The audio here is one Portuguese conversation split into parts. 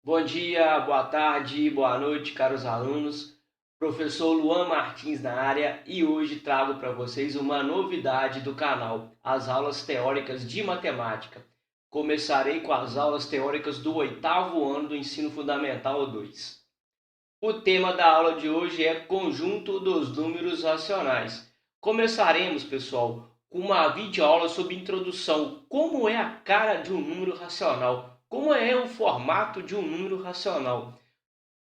Bom dia, boa tarde, boa noite, caros alunos. Professor Luan Martins na área e hoje trago para vocês uma novidade do canal, as aulas teóricas de matemática. Começarei com as aulas teóricas do oitavo ano do Ensino Fundamental 2. O tema da aula de hoje é conjunto dos números racionais. Começaremos, pessoal, com uma videoaula sobre introdução, como é a cara de um número racional, como é o formato de um número racional.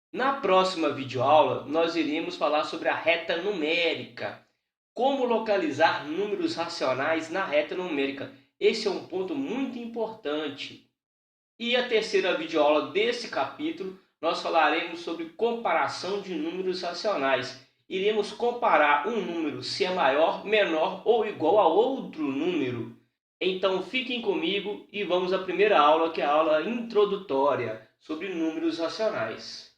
Na próxima videoaula, nós iremos falar sobre a reta numérica, como localizar números racionais na reta numérica. Esse é um ponto muito importante. E a terceira videoaula desse capítulo, nós falaremos sobre comparação de números racionais. Iremos comparar um número se é maior, menor ou igual a outro número. Então fiquem comigo e vamos à primeira aula, que é a aula introdutória sobre números racionais.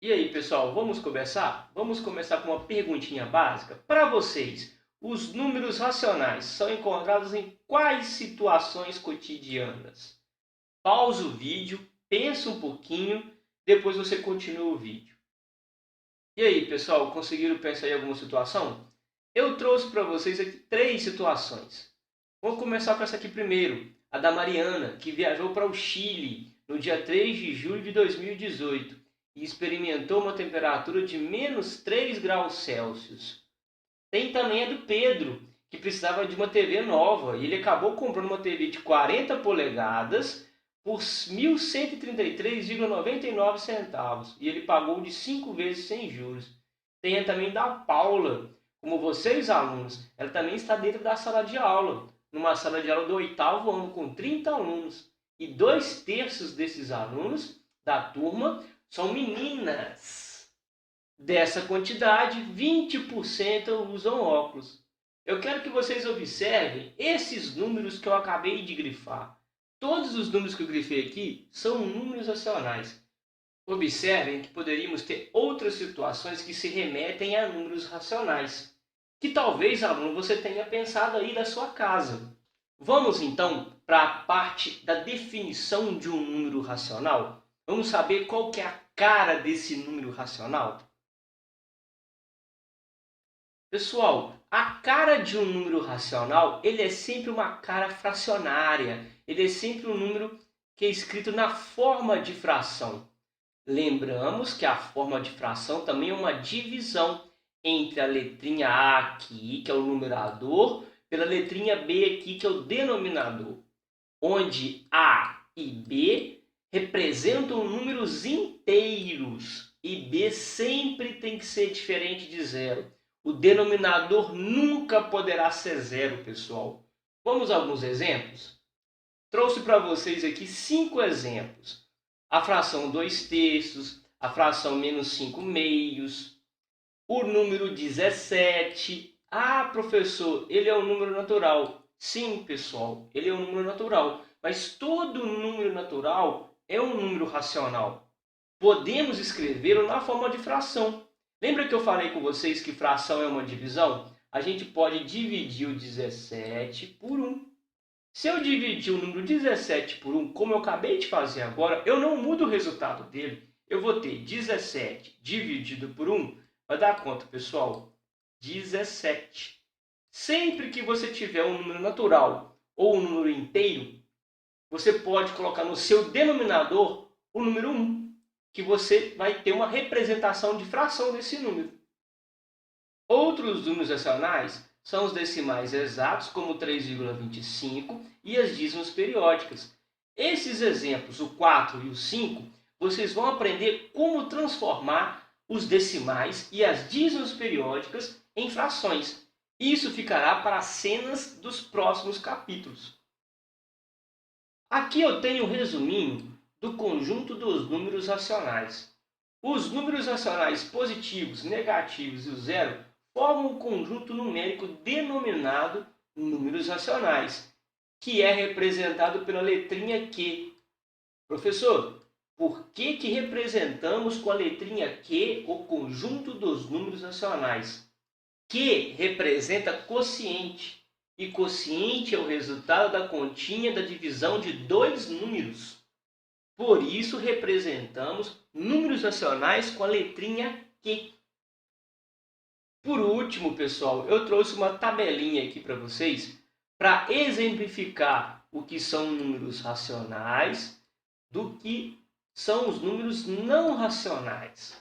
E aí, pessoal, vamos começar? Vamos começar com uma perguntinha básica. Para vocês, os números racionais são encontrados em quais situações cotidianas? Pausa o vídeo, pensa um pouquinho, depois você continua o vídeo. E aí, pessoal, conseguiram pensar em alguma situação? Eu trouxe para vocês aqui 3 situações. Vamos começar com essa aqui primeiro, a da Mariana, que viajou para o Chile no dia 3 de julho de 2018 e experimentou uma temperatura de -3 graus Celsius. Tem também a do Pedro, que precisava de uma TV nova e ele acabou comprando uma TV de 40 polegadas por 1.133,99 centavos e ele pagou de 5 vezes sem juros. Tem também da Paula, como vocês alunos, ela também está dentro da sala de aula, numa sala de aula do oitavo ano com 30 alunos e 2/3 desses alunos da turma são meninas. Dessa quantidade, 20% usam óculos. Eu quero que vocês observem esses números que eu acabei de grifar. Todos os números que eu grifei aqui são números racionais. Observem que poderíamos ter outras situações que se remetem a números racionais, que talvez, aluno, você tenha pensado aí da sua casa. Vamos então para a parte da definição de um número racional? Vamos saber qual que é a cara desse número racional? Pessoal, a cara de um número racional, ele é sempre uma cara fracionária. Ele é sempre um número que é escrito na forma de fração. Lembramos que a forma de fração também é uma divisão entre a letrinha A aqui, que é o numerador, pela letrinha B aqui, que é o denominador, onde A e B representam números inteiros e B sempre tem que ser diferente de zero. O denominador nunca poderá ser zero, pessoal. Vamos a alguns exemplos? Trouxe para vocês aqui 5 exemplos. A fração 2/3, a fração -5/2, o número 17. Ah, professor, ele é um número natural. Sim, pessoal, ele é um número natural. Mas todo número natural é um número racional. Podemos escrevê-lo na forma de fração. Lembra que eu falei com vocês que fração é uma divisão? A gente pode dividir o 17 por 1. Se eu dividir o número 17 por 1, como eu acabei de fazer agora, eu não mudo o resultado dele. Eu vou ter 17 dividido por 1, vai dar quanto, pessoal? 17. Sempre que você tiver um número natural ou um número inteiro, você pode colocar no seu denominador o número 1, que você vai ter uma representação de fração desse número. Outros números racionais são os decimais exatos, como 3,25, e as dízimas periódicas. Esses exemplos, o 4 e o 5, vocês vão aprender como transformar os decimais e as dízimas periódicas em frações. Isso ficará para as cenas dos próximos capítulos. Aqui eu tenho um resuminho do conjunto dos números racionais. Os números racionais positivos, negativos e o zero formam um conjunto numérico denominado números racionais, que é representado pela letrinha Q. Professor, por que representamos com a letrinha Q o conjunto dos números racionais? Q representa quociente. e quociente é o resultado da continha da divisão de dois números. Por isso, representamos números racionais com a letrinha Q. Por último, pessoal, eu trouxe uma tabelinha aqui para vocês para exemplificar o que são números racionais do que são os números não racionais.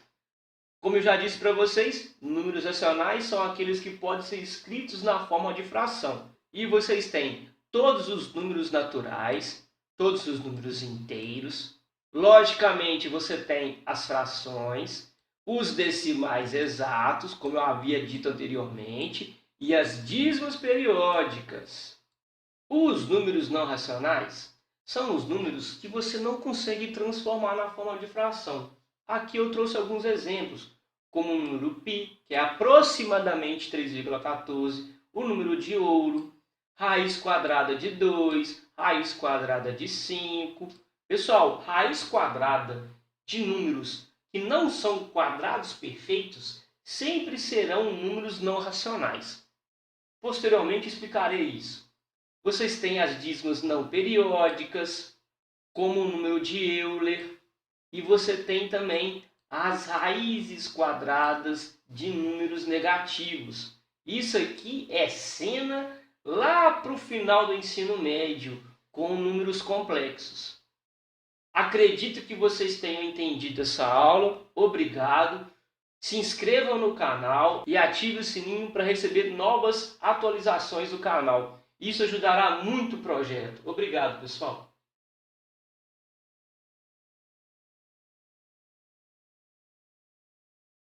Como eu já disse para vocês, números racionais são aqueles que podem ser escritos na forma de fração. E vocês têm todos os números naturais, todos os números inteiros. Logicamente, você tem as frações, os decimais exatos, como eu havia dito anteriormente, e as dízimos periódicas. Os números não racionais são os números que você não consegue transformar na forma de fração. Aqui eu trouxe alguns exemplos, como o número π, que é aproximadamente 3,14, o número de ouro, raiz quadrada de 2, raiz quadrada de 5. Pessoal, raiz quadrada de números que não são quadrados perfeitos sempre serão números não racionais. Posteriormente explicarei isso. Vocês têm as dízimas não periódicas, como o número de Euler, e você tem também as raízes quadradas de números negativos. Isso aqui é cena lá para o final do ensino médio, com números complexos. Acredito que vocês tenham entendido essa aula. Obrigado. Se inscrevam no canal e ative o sininho para receber novas atualizações do canal. Isso ajudará muito o projeto. Obrigado, pessoal.